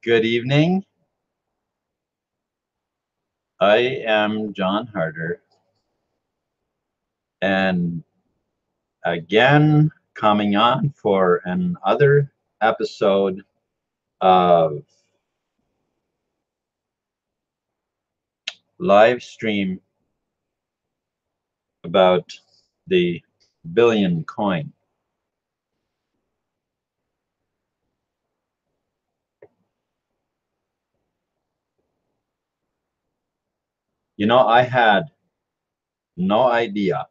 Good evening. I am John Harder, and again coming on for another episode of live stream about the billion coin. You know, I had no idea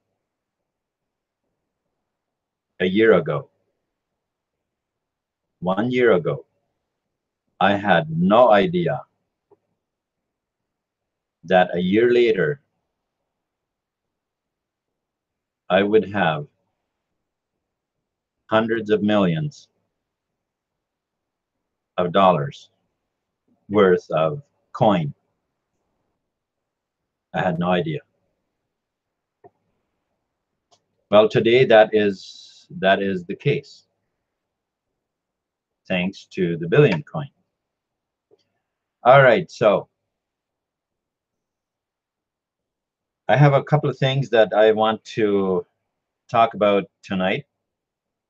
a year ago, 1 year ago, I had no idea that a year later I would have hundreds of millions of dollars worth of coin. I had no idea. Well, today that is the case, thanks to the billion coin. All right, so I have a couple of things that I want to talk about tonight,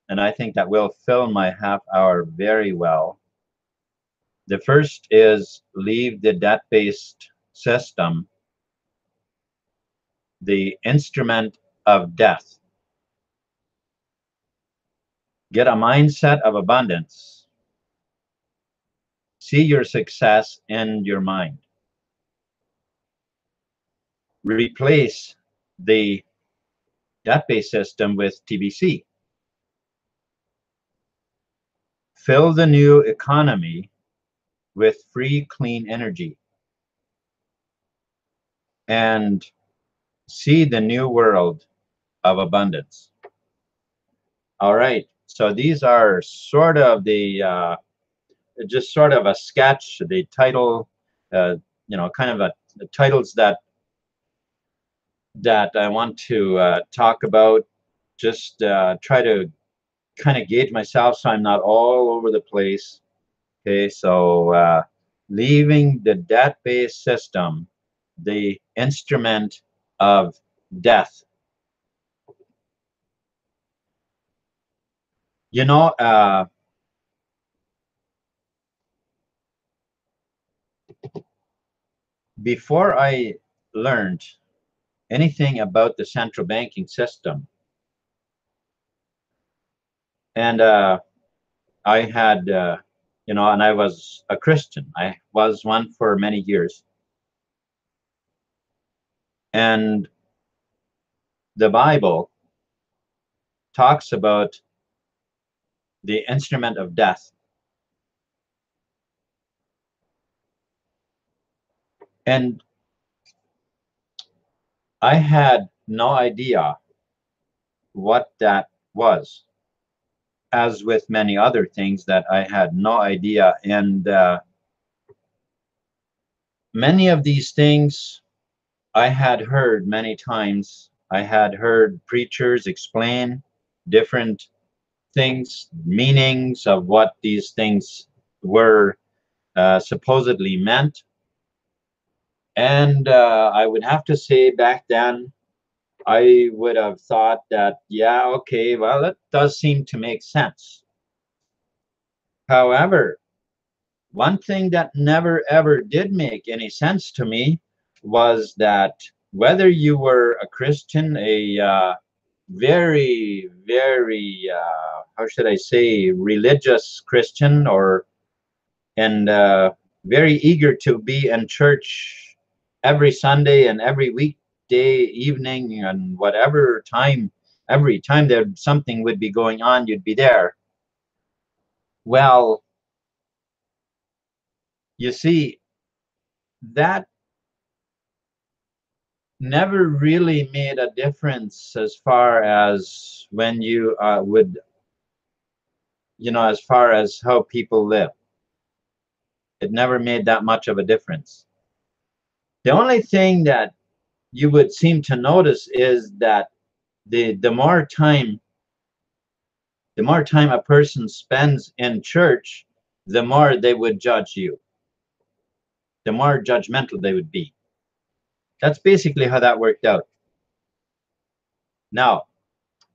and I think that will fill my half hour very well. The first is leave the debt-based system, the instrument of death. Get a mindset of abundance. See your success in your mind. Replace the debt-based system with TBC. Fill the new economy with free, clean energy. And see the new world of abundance. All right, so these are sort of the, just sort of a sketch, the title, you know, kind of the titles that I want to talk about. Just try to kind of gauge myself so I'm not all over the place. Okay, so leaving the debt-based system, the instrument of death. You know, before I learned anything about the central banking system, and I had, you know, and I was a Christian. I was one for many years. And the Bible talks about the instrument of death. And I had no idea what that was, as with many other things that I had no idea. And many of these things I had heard many times. I had heard preachers explain different things, meanings of what these things were supposedly meant. And I would have to say back then, I would have thought that, yeah, okay, well, it does seem to make sense. However, one thing that never ever did make any sense to me was that whether you were a Christian, a very, very, how should I say, religious Christian, or and very eager to be in church every Sunday and every weekday evening and whatever time, every time there something would be going on, you'd be there. Well, you see, that never really made a difference as far as when you would, you know, as far as how people live. It never made that much of a difference. The only thing that you would seem to notice is that the more time a person spends in church, the more they would judge you, the more judgmental they would be. That's basically how that worked out. Now,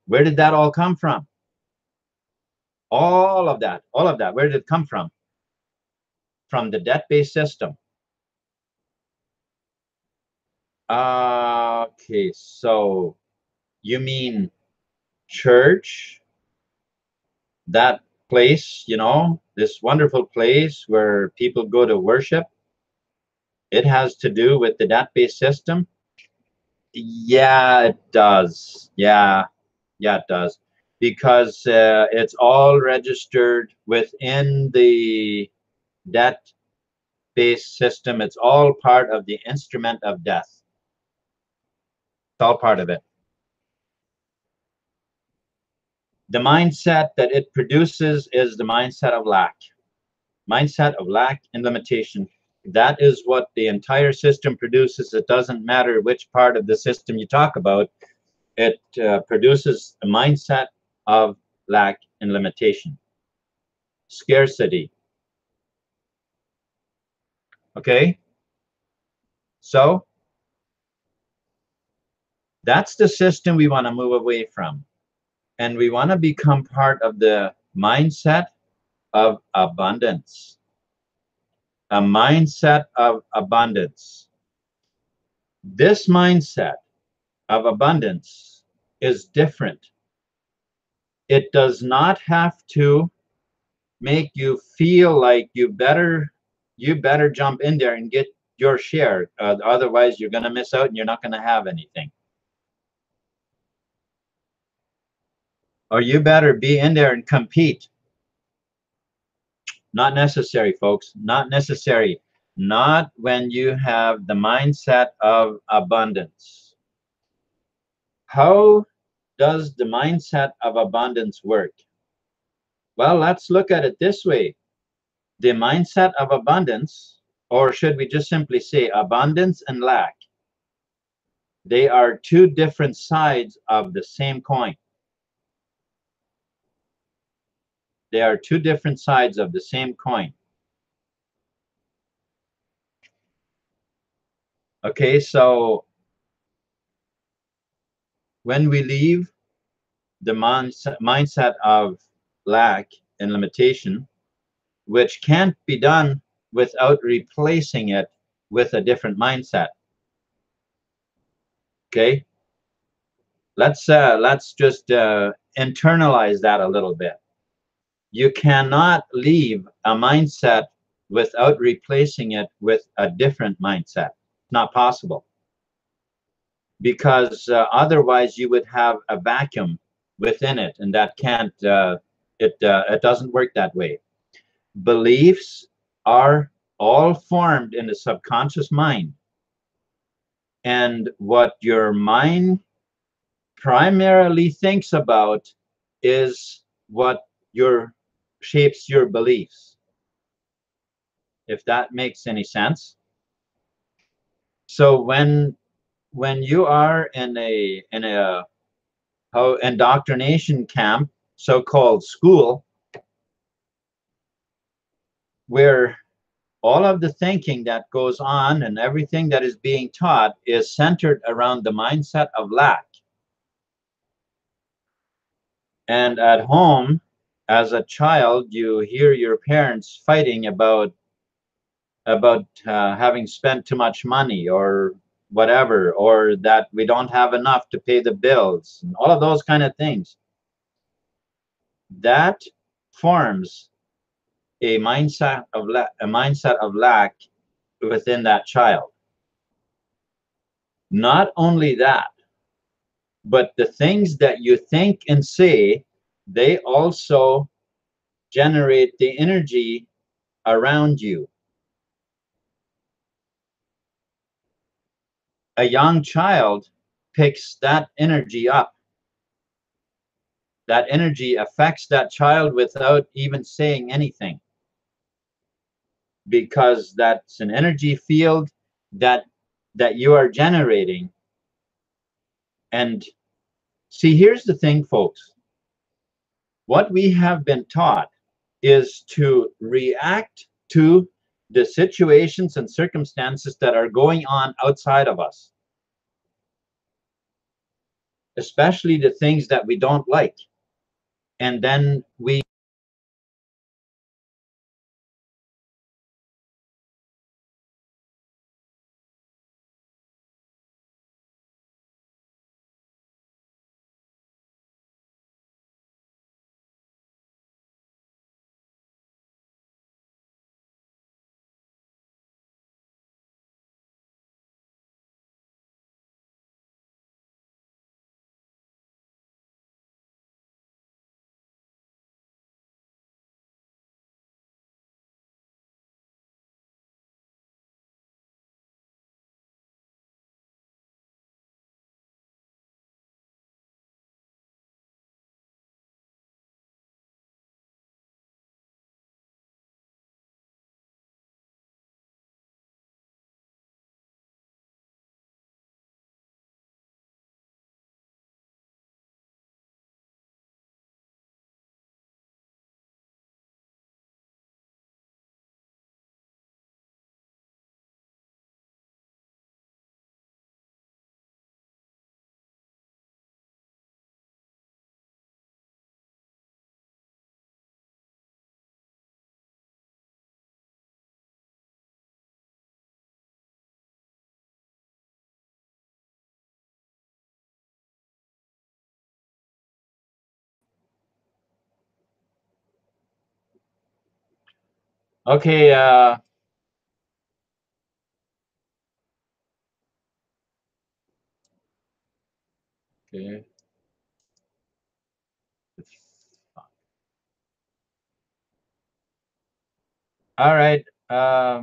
where did that all come from? All of that, where did it come from? From the debt-based system. Okay, so you mean church, that place, you know, this wonderful place where people go to worship, it has to do with the debt-based system? Yeah, it does. Yeah, it does. Because it's all registered within the debt-based system. It's all part of the instrument of death. It's all part of it. The mindset that it produces is the mindset of lack. Mindset of lack and limitation. That is what the entire system produces. It doesn't matter which part of the system you talk about. It produces a mindset of lack and limitation. Scarcity. Okay? So, that's the system we want to move away from. And we want to become part of the mindset of abundance. A mindset of abundance. This mindset of abundance is different. It does not have to make you feel like you better jump in there and get your share. Otherwise, you're going to miss out and you're not going to have anything. Or you better be in there and compete. Not necessary, folks. Not necessary. Not when you have the mindset of abundance. How does the mindset of abundance work? Well, let's look at it this way. The mindset of abundance, or should we just simply say abundance and lack, they are two different sides of the same coin. They are two different sides of the same coin. Okay, so when we leave the mindset of lack and limitation, which can't be done without replacing it with a different mindset. Okay, let's just internalize that a little bit. You cannot leave a mindset without replacing it with a different mindset. It's not possible, because otherwise you would have a vacuum within it, and that can't. It doesn't work that way. Beliefs are all formed in the subconscious mind, and what your mind primarily thinks about is what shapes your beliefs, if that makes any sense. So when you are in a indoctrination camp, so-called school, where all of the thinking that goes on and everything that is being taught is centered around the mindset of lack. And at home, as a child, you hear your parents fighting about having spent too much money or whatever, or that we don't have enough to pay the bills, and all of those kind of things. That forms a mindset of lack within that child. Not only that, but the things that you think and say, they also generate the energy around you. A young child picks that energy up. That energy affects that child without even saying anything, because that's an energy field that you are generating. And see, here's the thing, folks. What we have been taught is to react to the situations and circumstances that are going on outside of us, especially the things that we don't like. And then we okay, okay. All right. I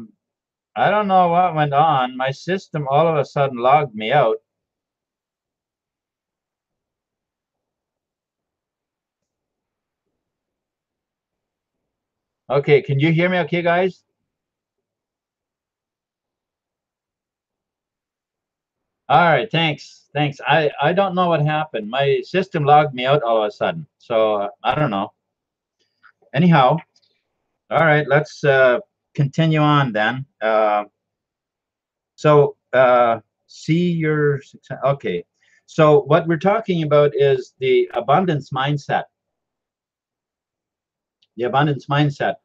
don't know what went on. My system all of a sudden logged me out. Okay, can you hear me okay, guys? All right, thanks. Thanks. I don't know what happened. My system logged me out all of a sudden. So I don't know. Anyhow, all right, let's continue on then. See your success. Okay. So what we're talking about is the abundance mindset. The abundance mindset.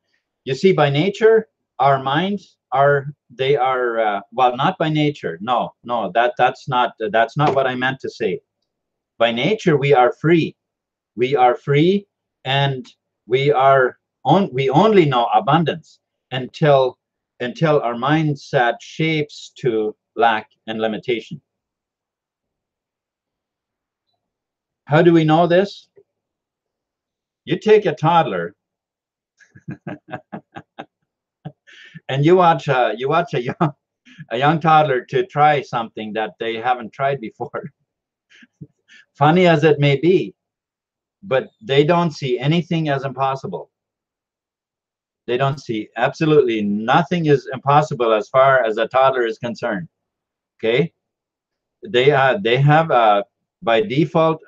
You see, by nature, our minds are well, not by nature. No, no, that's not what I meant to say. By nature, we are free. We are free, and we only know abundance until our mindset shapes to lack and limitation. How do we know this? You take a toddler and you watch a young toddler to try something that they haven't tried before. Funny as it may be, but they don't see anything as impossible. They don't see absolutely nothing is impossible as far as a toddler is concerned. Okay, they have by default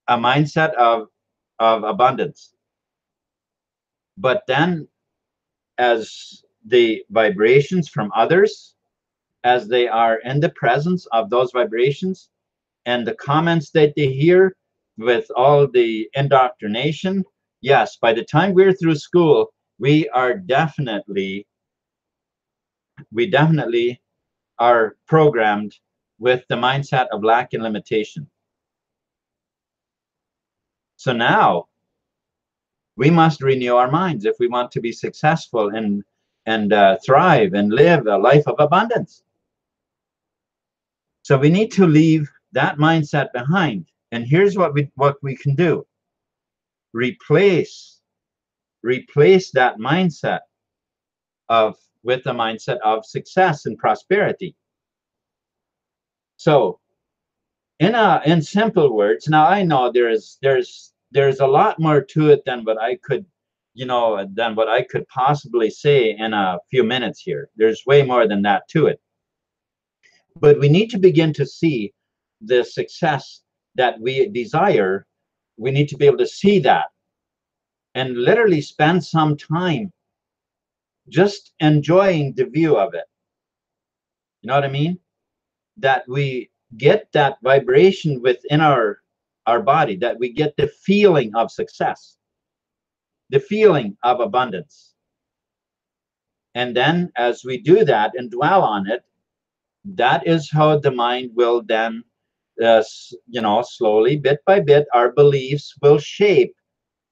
a mindset of abundance, but then as the vibrations from others, as they are in the presence of those vibrations and the comments that they hear with all the indoctrination, yes, by the time we're through school, we definitely are programmed with the mindset of lack and limitation. So now we must renew our minds if we want to be successful and thrive and live a life of abundance. So we need to leave that mindset behind. And here's what we can do. Replace that mindset with the mindset of success and prosperity. So in simple words, now I know there's a lot more to it than what I could possibly say in a few minutes here. There's way more than that to it. But we need to begin to see the success that we desire. We need to be able to see that. and literally spend some time just enjoying the view of it. You know what I mean? That we get that vibration within our body, that we get the feeling of success, the feeling of abundance. And then as we do that and dwell on it, that is how the mind will then, slowly, bit by bit, our beliefs will shape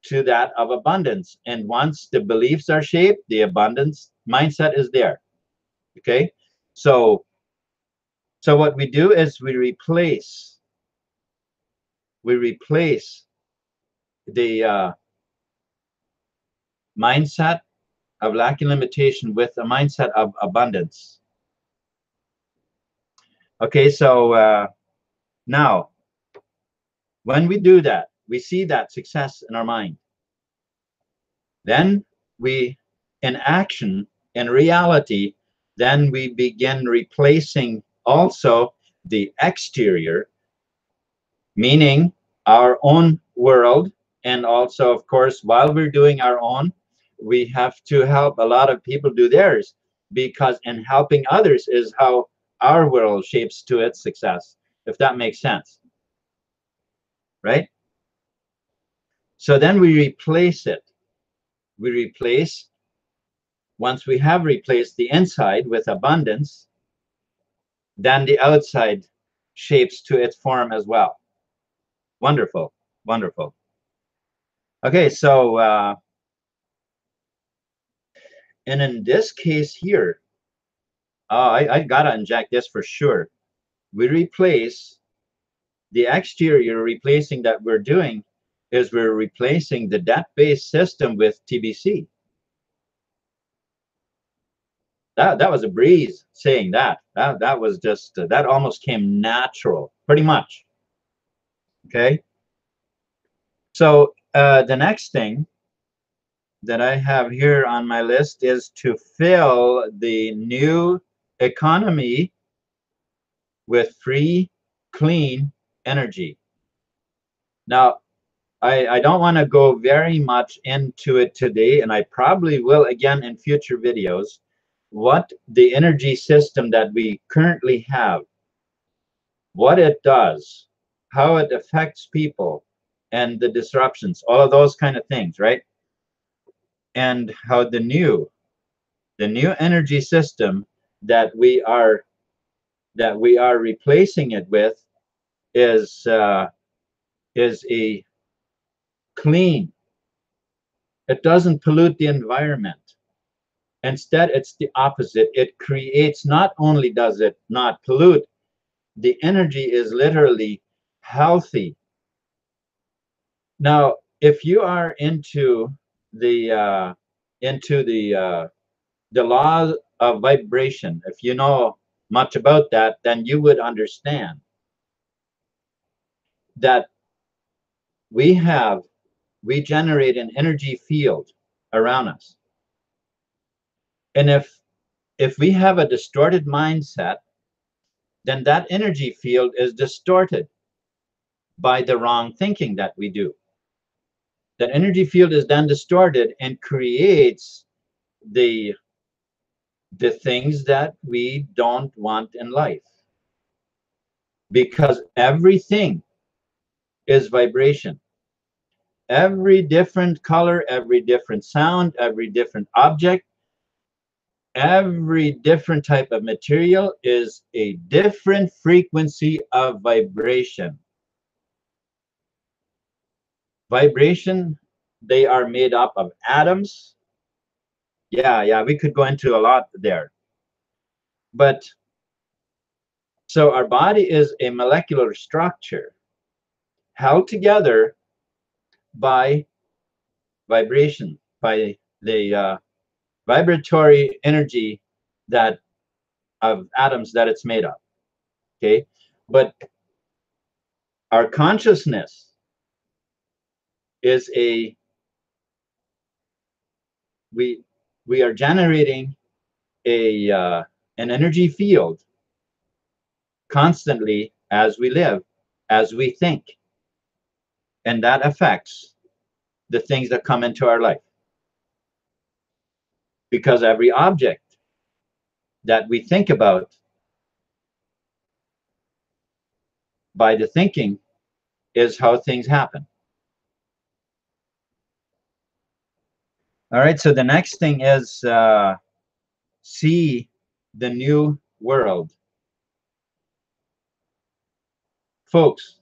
to that of abundance. And once the beliefs are shaped, the abundance mindset is there. Okay. So what we do is we replace the mindset of lack and limitation with a mindset of abundance. Okay, so now when we do that, we see that success in our mind. Then we, in action, in reality, then we begin replacing also the exterior, meaning our own world. And also, of course, while we're doing our own, we have to help a lot of people do theirs, because in helping others is how our world shapes to its success, if that makes sense, right? So then we replace it. We replace, once we have replaced the inside with abundance, then the outside shapes to its form as well. Wonderful, wonderful. Okay, so and in this case here, I gotta inject this for sure. We replace the exterior, replacing that we're doing is we're replacing the debt-based system with TBC. That was a breeze saying that. That was just, that almost came natural, pretty much. Okay. So the next thing that I have here on my list is to fill the new economy with free, clean energy. Now, I don't want to go very much into it today, and I probably will again in future videos, what the energy system that we currently have, what it does, how it affects people, and the disruptions, all of those kind of things, right? And how the new energy system that we are replacing it with is a clean. It doesn't pollute the environment. Instead, it's the opposite. It creates, not only does it not pollute, the energy is literally healthy. Now, if you are into the law of vibration, if you know much about that, then you would understand that we generate an energy field around us. And if we have a distorted mindset, then that energy field is distorted by the wrong thinking that we do. That energy field is then distorted and creates the things that we don't want in life. Because everything is vibration. Every different color, every different sound, every different object, every different type of material is a different frequency of vibration. Vibration, they are made up of atoms. Yeah, we could go into a lot there. But so our body is a molecular structure held together by vibration, by the vibratory energy that of atoms that it's made of. Okay, but our consciousness is we are generating an energy field constantly as we live, as we think, and that affects the things that come into our life. Because every object that we think about by the thinking is how things happen. All right, so the next thing is see the new world. Folks,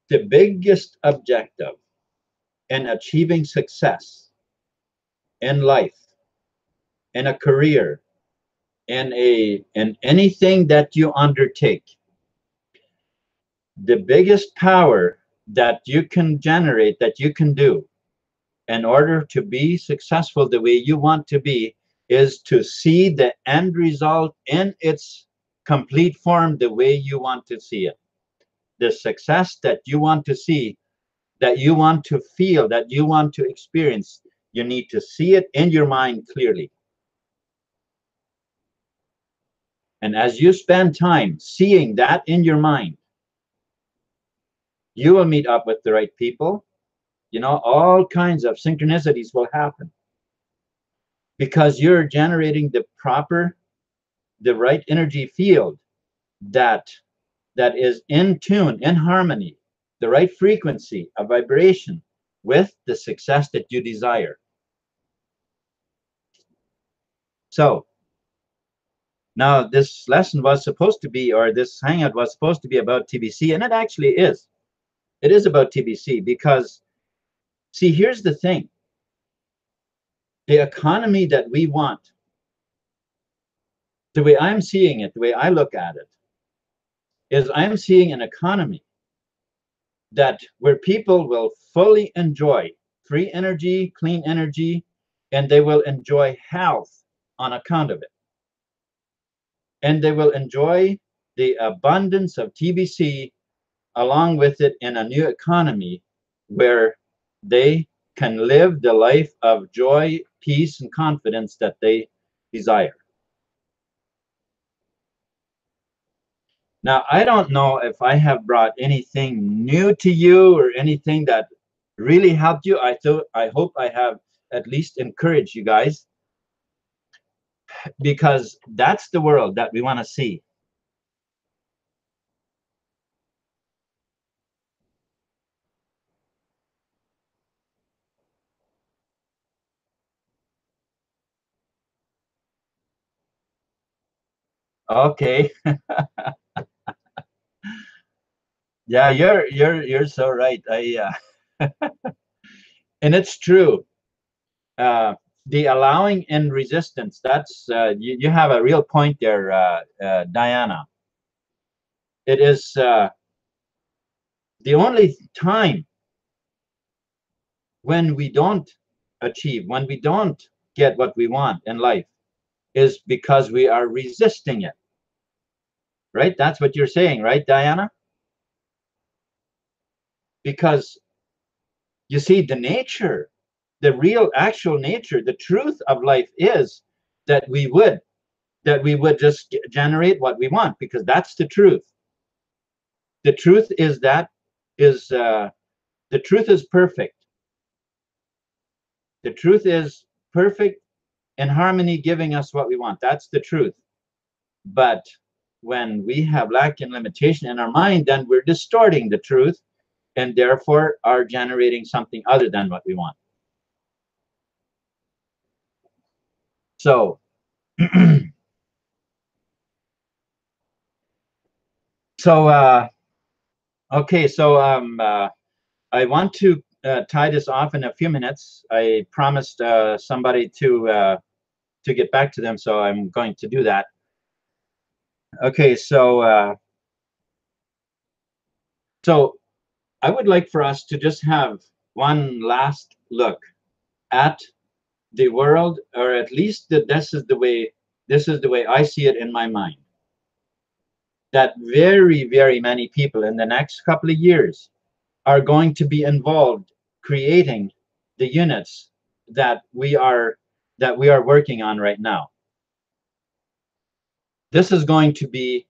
the biggest objective in achieving success in life, in a career, in anything that you undertake, the biggest power that you can generate, that you can do in order to be successful the way you want to be, is to see the end result in its complete form the way you want to see it. The success that you want to see, that you want to feel, that you want to experience, you need to see it in your mind clearly. And as you spend time seeing that in your mind, you will meet up with the right people. You know, all kinds of synchronicities will happen because you're generating the right energy field that is in tune, in harmony, the right frequency, a vibration with the success that you desire. So now this lesson was supposed to be, or this hangout was supposed to be about TBC, and it actually is. It is about TBC because, see, here's the thing. The economy that we want, the way I'm seeing it, the way I look at it, is I'm seeing an economy where people will fully enjoy free energy, clean energy, and they will enjoy health on account of it. And they will enjoy the abundance of TBC along with it in a new economy where they can live the life of joy, peace, and confidence that they desire. Now, I don't know if I have brought anything new to you or anything that really helped you. I hope I have at least encouraged you guys, because that's the world that we want to see. Okay. Yeah, you're so right. And it's true. The allowing and resistance, that's you have a real point there, Diana. It is the only time when we don't achieve, when we don't get what we want in life, is because we are resisting it. Right? That's what you're saying, right, Diana? Because you see, the nature, the real actual nature, the truth of life is that we would just generate what we want, because that's the truth. The truth is the truth is perfect. The truth is perfect in harmony, giving us what we want. That's the truth. But when we have lack and limitation in our mind, then we're distorting the truth and therefore are generating something other than what we want. So okay, so I want to tie this off in a few minutes. I promised somebody to get back to them, so I'm going to do that. Okay, so I would like for us to just have one last look at the world, or at least that this is the way I see it in my mind. That very, very many people in the next couple of years are going to be involved creating the units that we are working on right now. This is going to be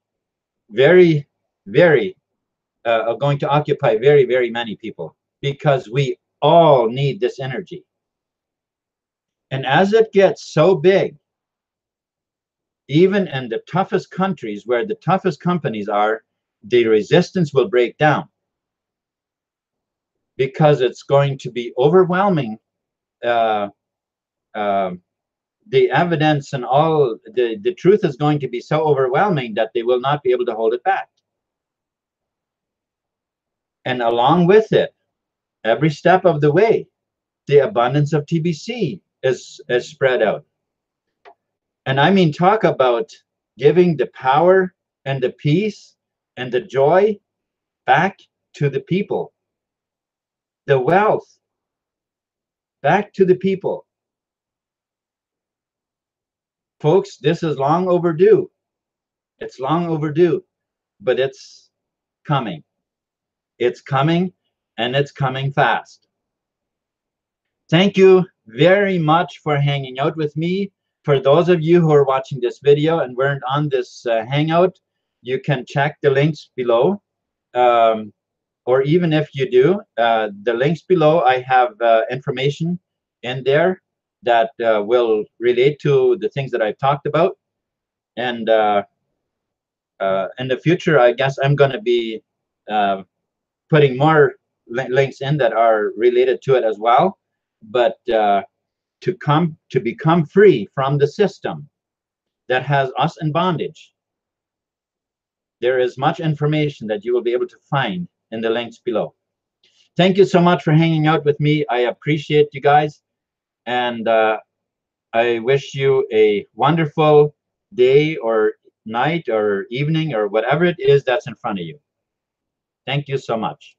very, very going to occupy very, very many people because we all need this energy. And as it gets so big, even in the toughest countries where the toughest companies are, the resistance will break down because it's going to be overwhelming. Uh, the evidence and all the truth is going to be so overwhelming that they will not be able to hold it back. And along with it, every step of the way, the abundance of TBC is spread out. And I mean, talk about giving the power and the peace and the joy back to the people, the wealth back to the people. Folks, this is long overdue. It's long overdue, but it's coming. It's coming, and it's coming fast. Thank you very much for hanging out with me. For those of you who are watching this video and weren't on this hangout, you can check the links below. Or even if you do, the links below, I have information in there that will relate to the things that I've talked about. And in the future, I guess I'm going to be putting more links in that are related to it as well. But to become free from the system that has us in bondage, there is much information that you will be able to find in the links below. Thank you so much for hanging out with me. I appreciate you guys, and I wish you a wonderful day or night or evening or whatever it is that's in front of you. Thank you so much.